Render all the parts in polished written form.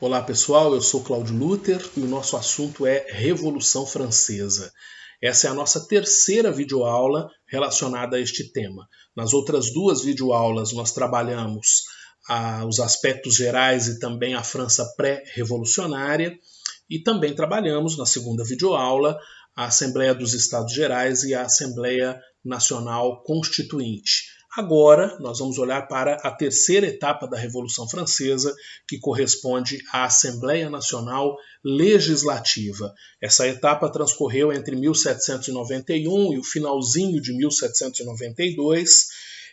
Olá pessoal, eu sou Cláudio Luther e o nosso assunto é Revolução Francesa. Essa é a nossa terceira videoaula relacionada a este tema. Nas outras duas videoaulas nós trabalhamos os aspectos gerais e também a França pré-revolucionária e também trabalhamos na segunda videoaula a Assembleia dos Estados Gerais e a Assembleia Nacional Constituinte. Agora, nós vamos olhar para a terceira etapa da Revolução Francesa, que corresponde à Assembleia Nacional Legislativa. Essa etapa transcorreu entre 1791 e o finalzinho de 1792.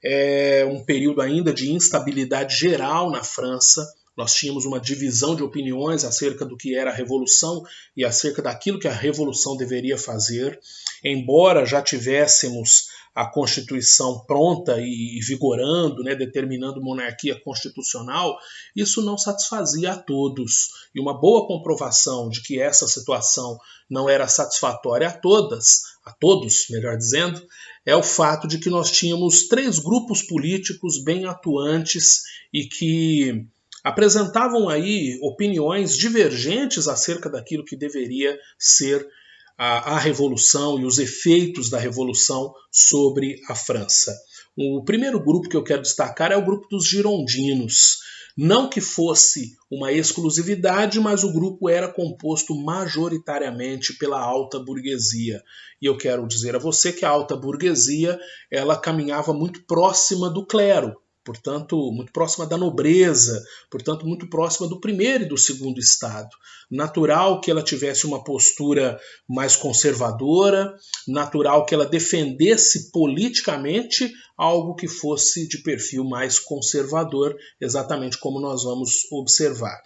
É um período ainda de instabilidade geral na França. Nós tínhamos uma divisão de opiniões acerca do que era a Revolução e acerca daquilo que a Revolução deveria fazer. Embora já tivéssemos a Constituição pronta e vigorando, determinando monarquia constitucional, isso não satisfazia a todos. E uma boa comprovação de que essa situação não era satisfatória a todos, melhor dizendo, é o fato de que nós tínhamos três grupos políticos bem atuantes e que apresentavam aí opiniões divergentes acerca daquilo que deveria ser a Revolução e os efeitos da Revolução sobre a França. O primeiro grupo que eu quero destacar é o grupo dos girondinos. Não que fosse uma exclusividade, mas o grupo era composto majoritariamente pela alta burguesia. E eu quero dizer a você que a alta burguesia ela caminhava muito próxima do clero, portanto, muito próxima da nobreza, portanto, muito próxima do primeiro e do segundo estado. Natural que ela tivesse uma postura mais conservadora, natural que ela defendesse politicamente algo que fosse de perfil mais conservador, exatamente como nós vamos observar.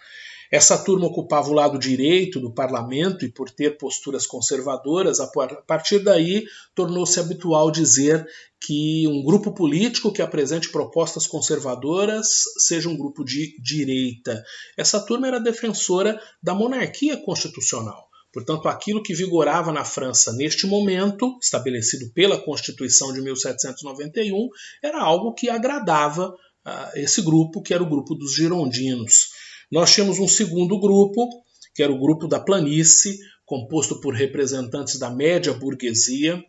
Essa turma ocupava o lado direito do parlamento e, por ter posturas conservadoras, a partir daí tornou-se habitual dizer que um grupo político que apresente propostas conservadoras seja um grupo de direita. Essa turma era defensora da monarquia constitucional. Portanto, aquilo que vigorava na França neste momento, estabelecido pela Constituição de 1791, era algo que agradava esse grupo, que era o grupo dos girondinos. Nós tínhamos um segundo grupo, que era o grupo da planície, composto por representantes da média burguesia,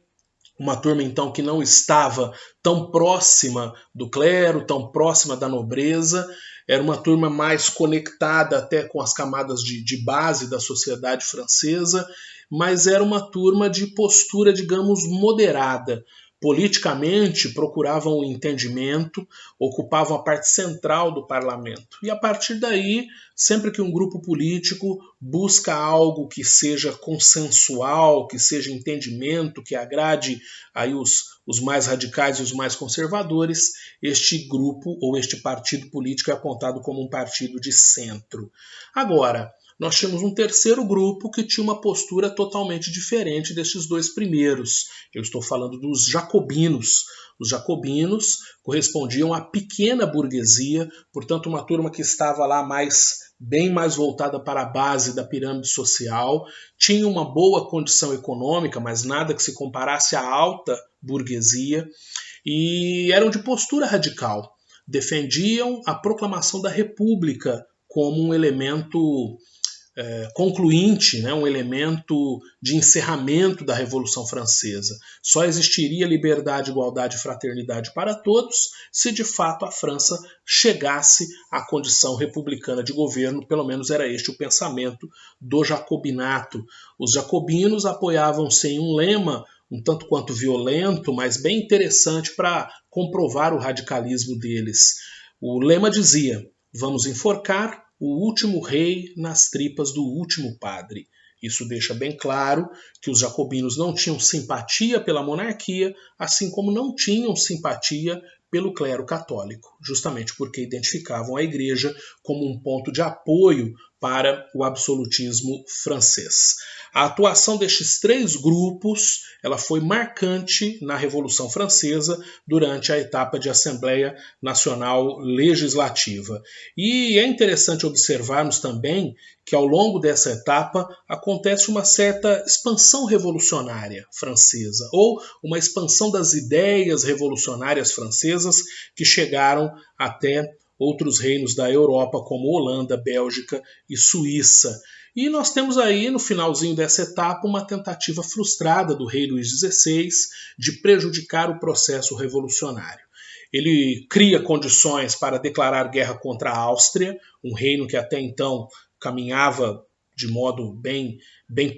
uma turma então que não estava tão próxima do clero, tão próxima da nobreza, era uma turma mais conectada até com as camadas de base da sociedade francesa, mas era uma turma de postura, digamos, moderada. Politicamente procuravam o entendimento, ocupavam a parte central do parlamento. E a partir daí, sempre que um grupo político busca algo que seja consensual, que seja entendimento, que agrade aí os mais radicais e os mais conservadores, este grupo ou este partido político é apontado como um partido de centro. Agora, nós tínhamos um terceiro grupo que tinha uma postura totalmente diferente destes dois primeiros. Eu estou falando dos jacobinos. Os jacobinos correspondiam à pequena burguesia, portanto uma turma que estava lá bem mais voltada para a base da pirâmide social, tinha uma boa condição econômica, mas nada que se comparasse à alta burguesia, e eram de postura radical. Defendiam a proclamação da República como um elemento concluinte, um elemento de encerramento da Revolução Francesa. Só existiria liberdade, igualdade e fraternidade para todos se de fato a França chegasse à condição republicana de governo, pelo menos era este o pensamento do jacobinato. Os jacobinos apoiavam-se em um lema um tanto quanto violento, mas bem interessante para comprovar o radicalismo deles. O lema dizia: vamos enforcar o último rei nas tripas do último padre. Isso deixa bem claro que os jacobinos não tinham simpatia pela monarquia, assim como não tinham simpatia pelo clero católico, justamente porque identificavam a igreja como um ponto de apoio para o absolutismo francês. A atuação destes três grupos ela foi marcante na Revolução Francesa durante a etapa de Assembleia Nacional Legislativa. E é interessante observarmos também que ao longo dessa etapa acontece uma certa expansão revolucionária francesa, ou uma expansão das ideias revolucionárias francesas que chegaram até outros reinos da Europa, como Holanda, Bélgica e Suíça. E nós temos aí, no finalzinho dessa etapa, uma tentativa frustrada do rei Luís XVI de prejudicar o processo revolucionário. Ele cria condições para declarar guerra contra a Áustria, um reino que até então caminhava de modo bem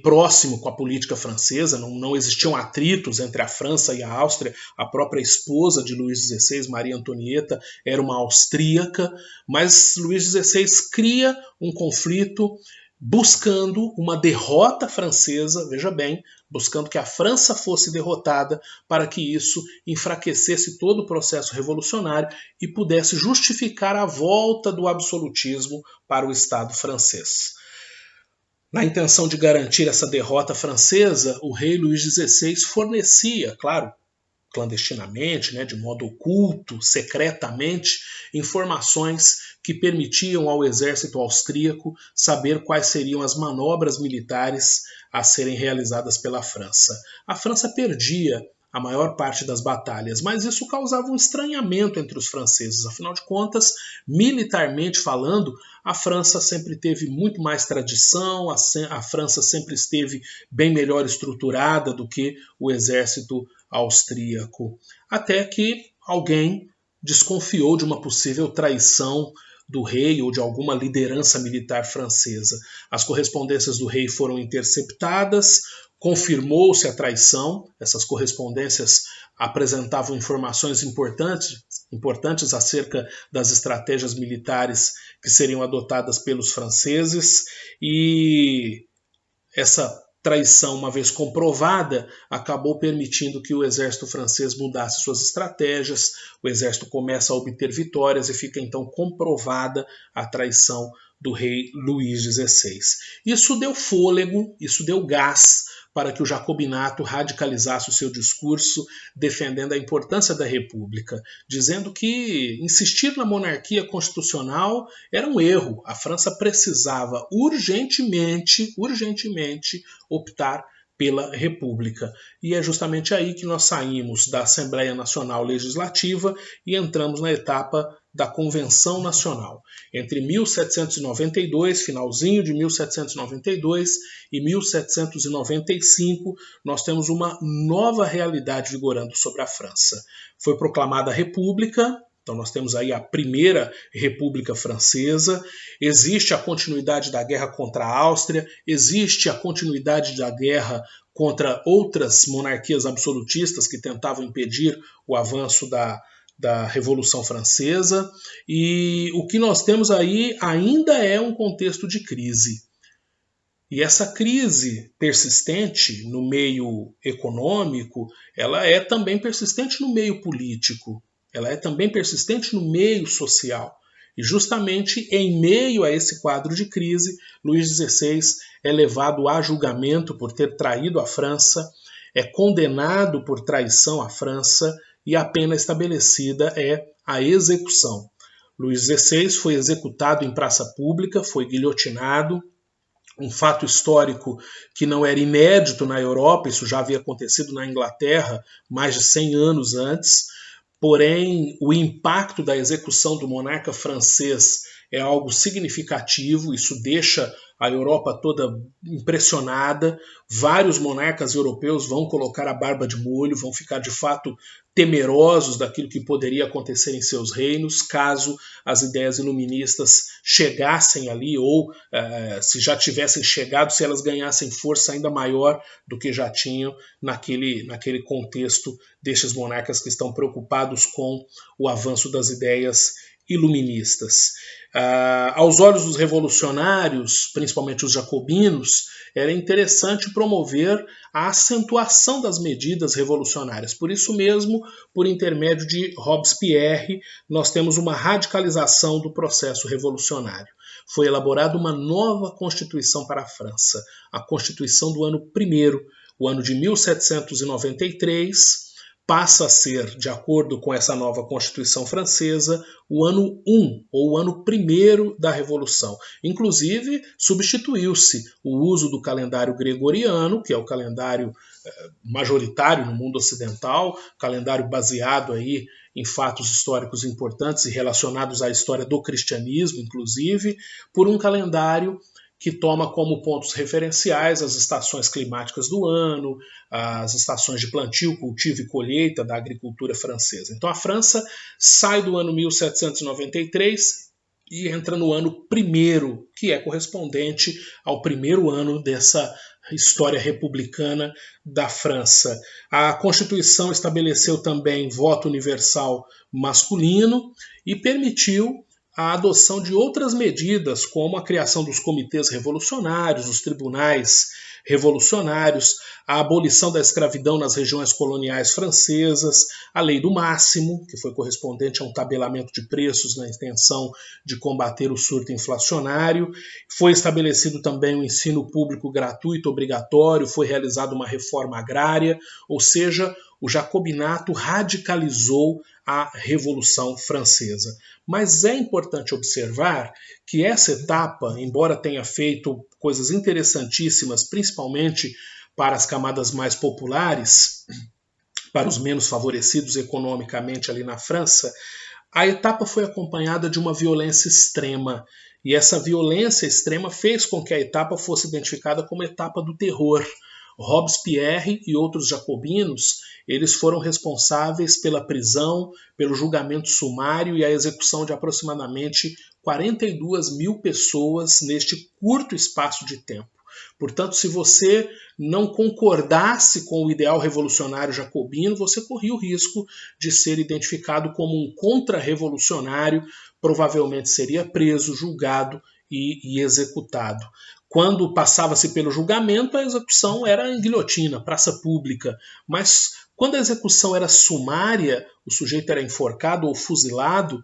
próximo com a política francesa, não existiam atritos entre a França e a Áustria. A própria esposa de Luís XVI, Maria Antonieta, era uma austríaca, mas Luís XVI cria um conflito buscando uma derrota francesa, veja bem, buscando que a França fosse derrotada para que isso enfraquecesse todo o processo revolucionário e pudesse justificar a volta do absolutismo para o Estado francês. Na intenção de garantir essa derrota francesa, o rei Luís XVI fornecia, claro, clandestinamente, de modo oculto, secretamente, informações que permitiam ao exército austríaco saber quais seriam as manobras militares a serem realizadas pela França. A França perdia a maior parte das batalhas, mas isso causava um estranhamento entre os franceses. Afinal de contas, militarmente falando, a França sempre teve muito mais tradição, a França sempre esteve bem melhor estruturada do que o exército austríaco, até que alguém desconfiou de uma possível traição do rei ou de alguma liderança militar francesa. As correspondências do rei foram interceptadas, confirmou-se a traição. Essas correspondências apresentavam informações importantes acerca das estratégias militares que seriam adotadas pelos franceses, e essa traição, uma vez comprovada, acabou permitindo que o exército francês mudasse suas estratégias. O exército começa a obter vitórias e fica então comprovada a traição do rei Luís XVI. Isso deu fôlego, isso deu gás para que o jacobinato radicalizasse o seu discurso, defendendo a importância da república, dizendo que insistir na monarquia constitucional era um erro. A França precisava urgentemente optar pela república. E é justamente aí que nós saímos da Assembleia Nacional Legislativa e entramos na etapa da Convenção Nacional. Entre 1792, finalzinho de 1792 e 1795, nós temos uma nova realidade vigorando sobre a França. Foi proclamada a República. Então nós temos aí a primeira República Francesa, existe a continuidade da guerra contra a Áustria, existe a continuidade da guerra contra outras monarquias absolutistas que tentavam impedir o avanço da Revolução Francesa, e o que nós temos aí ainda é um contexto de crise. E essa crise persistente no meio econômico, ela é também persistente no meio político. Ela é também persistente no meio social. E justamente em meio a esse quadro de crise, Luís XVI é levado a julgamento por ter traído a França, é condenado por traição à França e a pena estabelecida é a execução. Luís XVI foi executado em praça pública, foi guilhotinado, um fato histórico que não era inédito na Europa, isso já havia acontecido na Inglaterra mais de 100 anos antes. Porém, o impacto da execução do monarca francês é algo significativo, isso deixa a Europa toda impressionada. Vários monarcas europeus vão colocar a barba de molho, vão ficar de fato temerosos daquilo que poderia acontecer em seus reinos, caso as ideias iluministas chegassem ali, ou se já tivessem chegado, se elas ganhassem força ainda maior do que já tinham naquele contexto destes monarcas que estão preocupados com o avanço das ideias iluministas. Aos olhos dos revolucionários, principalmente os jacobinos, era interessante promover a acentuação das medidas revolucionárias. Por isso mesmo, por intermédio de Robespierre, nós temos uma radicalização do processo revolucionário. Foi elaborada uma nova Constituição para a França, a Constituição do ano I, o ano de 1793, passa a ser, de acordo com essa nova Constituição francesa, o ano 1, ou o ano 1º da Revolução. Inclusive, substituiu-se o uso do calendário gregoriano, que é o calendário majoritário no mundo ocidental, calendário baseado aí em fatos históricos importantes e relacionados à história do cristianismo, inclusive, por um calendário que toma como pontos referenciais as estações climáticas do ano, as estações de plantio, cultivo e colheita da agricultura francesa. Então a França sai do ano 1793 e entra no ano 1º, que é correspondente ao 1º ano dessa história republicana da França. A Constituição estabeleceu também voto universal masculino e permitiu a adoção de outras medidas, como a criação dos comitês revolucionários, os tribunais revolucionários, a abolição da escravidão nas regiões coloniais francesas, a lei do máximo, que foi correspondente a um tabelamento de preços na intenção de combater o surto inflacionário. Foi estabelecido também o ensino público gratuito obrigatório, foi realizada uma reforma agrária, ou seja, o jacobinato radicalizou a Revolução Francesa. Mas é importante observar que essa etapa, embora tenha feito coisas interessantíssimas, principalmente para as camadas mais populares, para os menos favorecidos economicamente ali na França, a etapa foi acompanhada de uma violência extrema. E essa violência extrema fez com que a etapa fosse identificada como etapa do terror. Robespierre e outros jacobinos, eles foram responsáveis pela prisão, pelo julgamento sumário e a execução de aproximadamente 42 mil pessoas neste curto espaço de tempo. Portanto, se você não concordasse com o ideal revolucionário jacobino, você corria o risco de ser identificado como um contra-revolucionário, provavelmente seria preso, julgado e executado. Quando passava-se pelo julgamento, a execução era em guilhotina, praça pública. Mas quando a execução era sumária, o sujeito era enforcado ou fuzilado,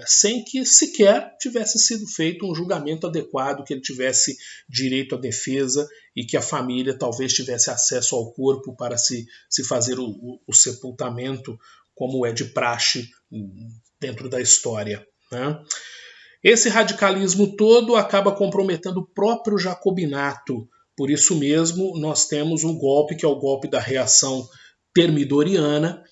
sem que sequer tivesse sido feito um julgamento adequado, que ele tivesse direito à defesa e que a família talvez tivesse acesso ao corpo para se fazer o sepultamento, como é de praxe dentro da história, né? Esse radicalismo todo acaba comprometendo o próprio jacobinato. Por isso mesmo, nós temos um golpe que é o golpe da reação termidoriana.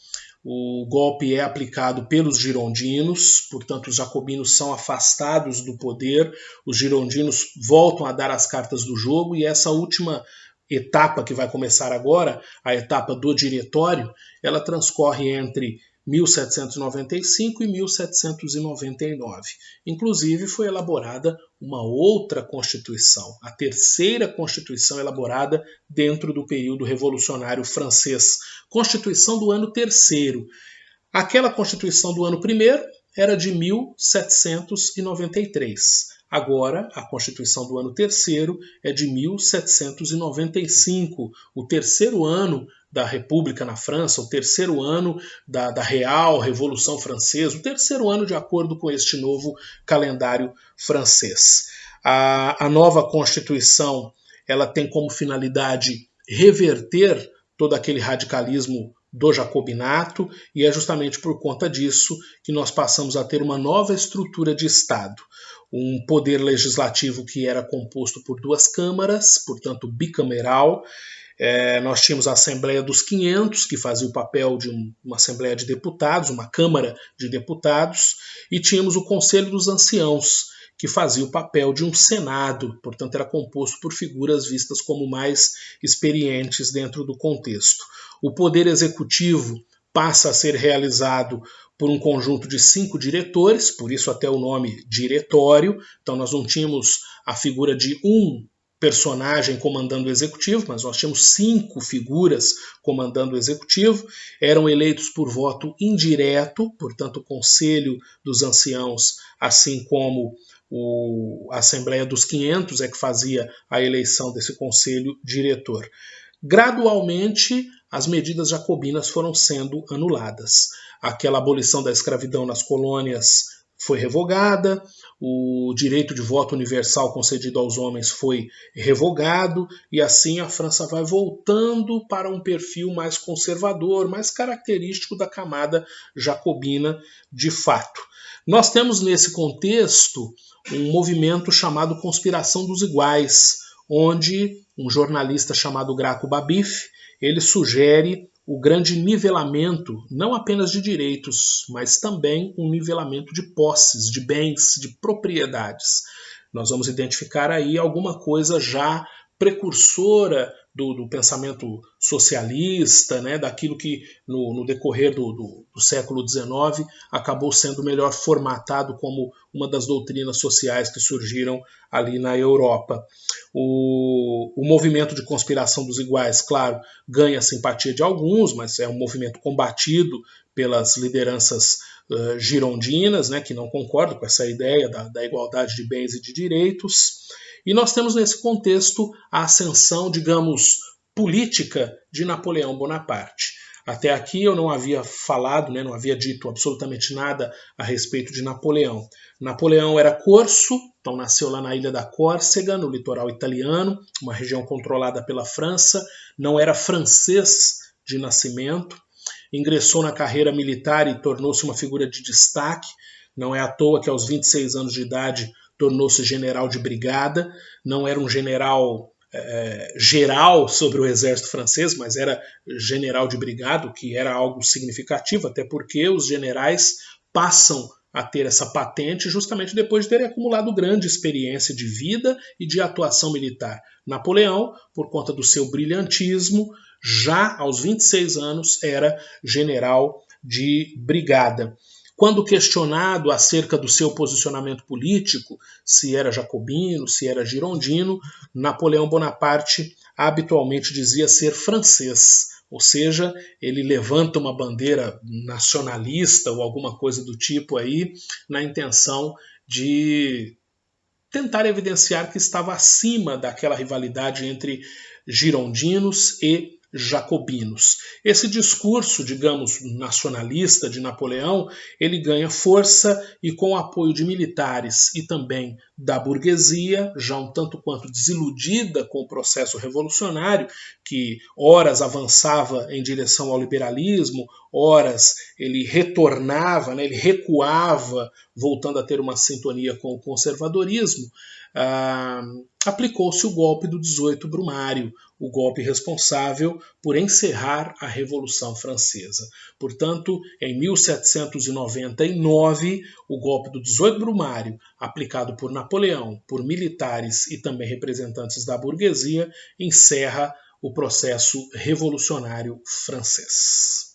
O golpe é aplicado pelos girondinos, portanto os jacobinos são afastados do poder, os girondinos voltam a dar as cartas do jogo e essa última etapa que vai começar agora, a etapa do diretório, ela transcorre entre 1795 e 1799. Inclusive foi elaborada uma outra Constituição, a terceira Constituição elaborada dentro do período revolucionário francês, Constituição do ano terceiro. Aquela Constituição do ano primeiro era de 1793. Agora, a Constituição do ano terceiro é de 1795, o terceiro ano da República na França, o terceiro ano da Real Revolução Francesa, o terceiro ano de acordo com este novo calendário francês. A nova Constituição ela tem como finalidade reverter todo aquele radicalismo do jacobinato e é justamente por conta disso que nós passamos a ter uma nova estrutura de Estado. Um poder legislativo que era composto por duas câmaras, portanto bicameral. Nós tínhamos a Assembleia dos 500, que fazia o papel de uma Assembleia de Deputados, uma Câmara de Deputados, e tínhamos o Conselho dos Anciãos, que fazia o papel de um Senado, portanto era composto por figuras vistas como mais experientes dentro do contexto. O Poder Executivo passa a ser realizado por um conjunto de 5 diretores, por isso até o nome diretório, então nós não tínhamos a figura de um personagem comandando o executivo, mas nós tínhamos 5 figuras comandando o executivo, eram eleitos por voto indireto, portanto o Conselho dos Anciãos, assim como a Assembleia dos 500 é que fazia a eleição desse conselho diretor. Gradualmente, as medidas jacobinas foram sendo anuladas. Aquela abolição da escravidão nas colônias foi revogada, o direito de voto universal concedido aos homens foi revogado, e assim a França vai voltando para um perfil mais conservador, mais característico da camada jacobina de fato. Nós temos nesse contexto um movimento chamado Conspiração dos Iguais, onde um jornalista chamado Graco Babif, ele sugere o grande nivelamento, não apenas de direitos, mas também um nivelamento de posses, de bens, de propriedades. Nós vamos identificar aí alguma coisa já precursora do pensamento socialista, né, daquilo que no decorrer do século XIX acabou sendo melhor formatado como uma das doutrinas sociais que surgiram ali na Europa. O movimento de conspiração dos iguais, claro, ganha a simpatia de alguns, mas é um movimento combatido pelas lideranças girondinas, né, que não concordam com essa ideia da igualdade de bens e de direitos. E nós temos nesse contexto a ascensão, digamos, política de Napoleão Bonaparte. Até aqui eu não havia falado, né, não havia dito absolutamente nada a respeito de Napoleão. Napoleão era corso, então nasceu lá na ilha da Córcega, no litoral italiano, uma região controlada pela França, não era francês de nascimento, ingressou na carreira militar e tornou-se uma figura de destaque. Não é à toa que aos 26 anos de idade tornou-se general de brigada, não era um general geral sobre o exército francês, mas era general de brigada, o que era algo significativo, até porque os generais passam a ter essa patente justamente depois de terem acumulado grande experiência de vida e de atuação militar. Napoleão, por conta do seu brilhantismo, já aos 26 anos era general de brigada. Quando questionado acerca do seu posicionamento político, se era jacobino, se era girondino, Napoleão Bonaparte habitualmente dizia ser francês, ou seja, ele levanta uma bandeira nacionalista ou alguma coisa do tipo aí, na intenção de tentar evidenciar que estava acima daquela rivalidade entre girondinos e jacobinos. Esse discurso, digamos, nacionalista de Napoleão, ele ganha força e com o apoio de militares e também da burguesia, já um tanto quanto desiludida com o processo revolucionário, que horas avançava em direção ao liberalismo, horas ele retornava, né, ele recuava, voltando a ter uma sintonia com o conservadorismo, aplicou-se o golpe do 18 Brumário, o golpe responsável por encerrar a Revolução Francesa. Portanto, em 1799, o golpe do 18 Brumário, aplicado por Napoleão, por militares e também representantes da burguesia, encerra o processo revolucionário francês.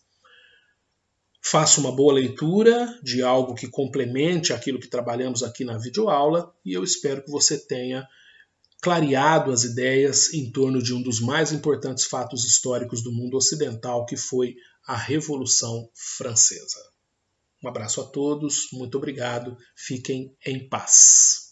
Faça uma boa leitura de algo que complemente aquilo que trabalhamos aqui na videoaula e eu espero que você tenha clareado as ideias em torno de um dos mais importantes fatos históricos do mundo ocidental, que foi a Revolução Francesa. Um abraço a todos, muito obrigado, fiquem em paz.